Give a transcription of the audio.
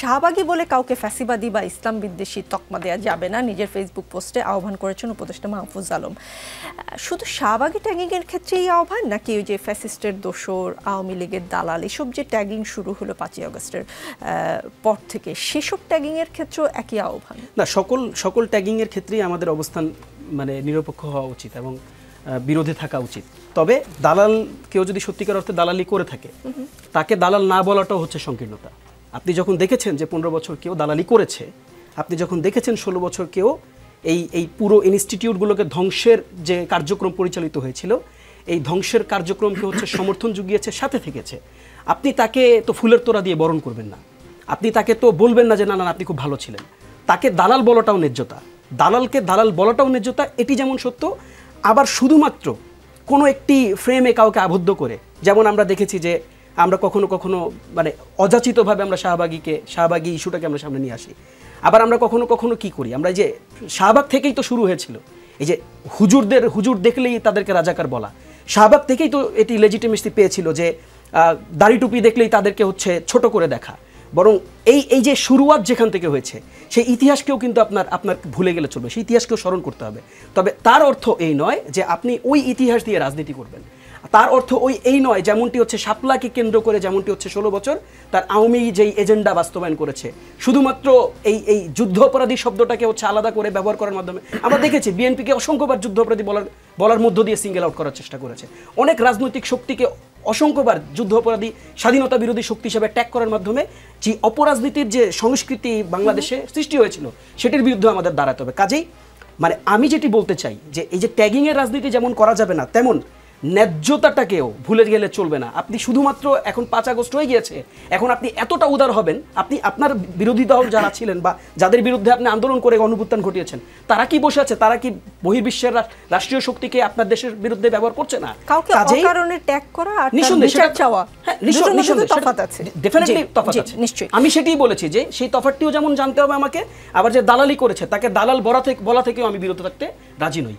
শাহবাগী বলে কাউকে ফ্যাসিবাদী বা ইসলাম বিদ্বেষী তকমা দেওয়া যাবে না, নিজের ফেসবুক পোস্টে আহ্বান করেছেন উপদেষ্টা মাহফুজ আলম। শুধু শাহবাগী ট্যাগিংয়ের ক্ষেত্রে এই আহ্বান, নাকি ওই যে ফ্যাসিস্টের দোসর, আওয়ামী লীগের দালাল, এসব যে ট্যাগিং শুরু হলো 5ই আগস্টের পর থেকে, সেসব ট্যাগিংয়ের ক্ষেত্রেও একই আহ্বান? না, সকল ট্যাগিংয়ের ক্ষেত্রেই আমাদের অবস্থান মানে নিরপেক্ষ হওয়া উচিত এবং বিরোধী থাকা উচিত। তবে দালাল কেউ যদি সত্যিকার অর্থে দালালি করে থাকে, তাকে দালাল না বলাটাও হচ্ছে সংকীর্ণতা। আপনি যখন দেখেছেন যে 15 বছর কেউ দালালি করেছে, আপনি যখন দেখেছেন 16 বছর কেউ এই পুরো ইনস্টিটিউটগুলোকে ধ্বংসের যে কার্যক্রম পরিচালিত হয়েছিল, এই ধ্বংসের কার্যক্রমকে হচ্ছে সমর্থন জুগিয়েছে, সাথে থেকেছে, আপনি তাকে তো ফুলের তোড়া দিয়ে বরণ করবেন না। আপনি তাকে তো বলবেন না যে না না আপনি খুব ভালো ছিলেন। তাকে দালাল বলাটাও ন্যায্যতা, দালালকে দালাল বলাটাও ন্যায্যতা, এটি যেমন সত্য। আবার শুধুমাত্র কোনো একটি ফ্রেমে কাউকে আবদ্ধ করে, যেমন আমরা দেখেছি যে আমরা কখনো কখনো মানে অযাচিতভাবে আমরা শাহবাগী ইস্যুটাকে আমরা সামনে নিয়ে আসি। আবার আমরা কখনো কখনো কি করি, আমরা যে শাহবাগ থেকেই তো শুরু হয়েছিল এই যে হুজুর দেখলেই তাদেরকে রাজাকার বলা, শাহবাগ থেকেই তো এটি লেজিটিমেসি পেয়েছিল যে দাড়ি টুপি দেখলেই তাদেরকে হচ্ছে ছোট করে দেখা। বরং এই যে শুরুয়াত যেখান থেকে হয়েছে, সেই ইতিহাসকেও কিন্তু আপনার ভুলে গেলে চলবে, সেই ইতিহাসকেও স্মরণ করতে হবে। তবে তার অর্থ এই নয় যে আপনি ওই ইতিহাস দিয়ে রাজনীতি করবেন। তার অর্থ এই নয় যেমনটি হচ্ছে শাপলাকে কেন্দ্র করে, যেমনটি হচ্ছে 16 বছর তার আওয়ামী যেই এজেন্ডা বাস্তবায়ন করেছে, শুধুমাত্র এই যুদ্ধ অপরাধী শব্দটাকে হচ্ছে আলাদা করে ব্যবহার করার মাধ্যমে আমরা দেখেছি বিএনপিকে অসংখ্যবার যুদ্ধ অপরাধী বলার মধ্য দিয়ে সিঙ্গেল আউট করার চেষ্টা করেছে। অনেক রাজনৈতিক শক্তিকে অসংখ্যবার যুদ্ধ অপরাধী, স্বাধীনতা বিরোধী শক্তি হিসেবে ট্যাগ করার মাধ্যমে যে অপরাজনীতির যে সংস্কৃতি বাংলাদেশে সৃষ্টি হয়েছিল, সেটির বিরুদ্ধে আমাদের দাঁড়াতে হবে। কাজেই মানে আমি যেটি বলতে চাই যে এই যে ট্যাগিংয়ের রাজনীতি যেমন করা যাবে না, তেমন ন্যায্যতাটাকেও ভুলে গেলে চলবে না। আপনি শুধুমাত্র এখন 5 আগস্ট হয়ে গিয়েছে, এখন আপনি এতটা উদার হবেন, আপনি আপনার বিরোধী দল যারা ছিলেন বা যাদের বিরুদ্ধে আপনি আন্দোলন করে গণঅভ্যুত্থান ঘটিয়েছেন, তারা কি বসে আছে? তারা কি বহির্বিশ্বের রাষ্ট্রীয় শক্তিকে আপনার দেশের বিরুদ্ধে ব্যবহার করছে না? কাউকে অকারণে ট্যাগ করা আর বিচার চাওয়া, নিঃসন্দেহে তফাৎ আছে, ডেফিনেটলি তফাৎ আছে, নিশ্চয়ই। আমি সেটাই বলেছি যে সেই তফাৎটিও যেমন জানতে হবে আমাকে, আবার যে দালালি করেছে তাকে দালাল বলা থেকেও আমি বিরত থাকতে রাজি নই।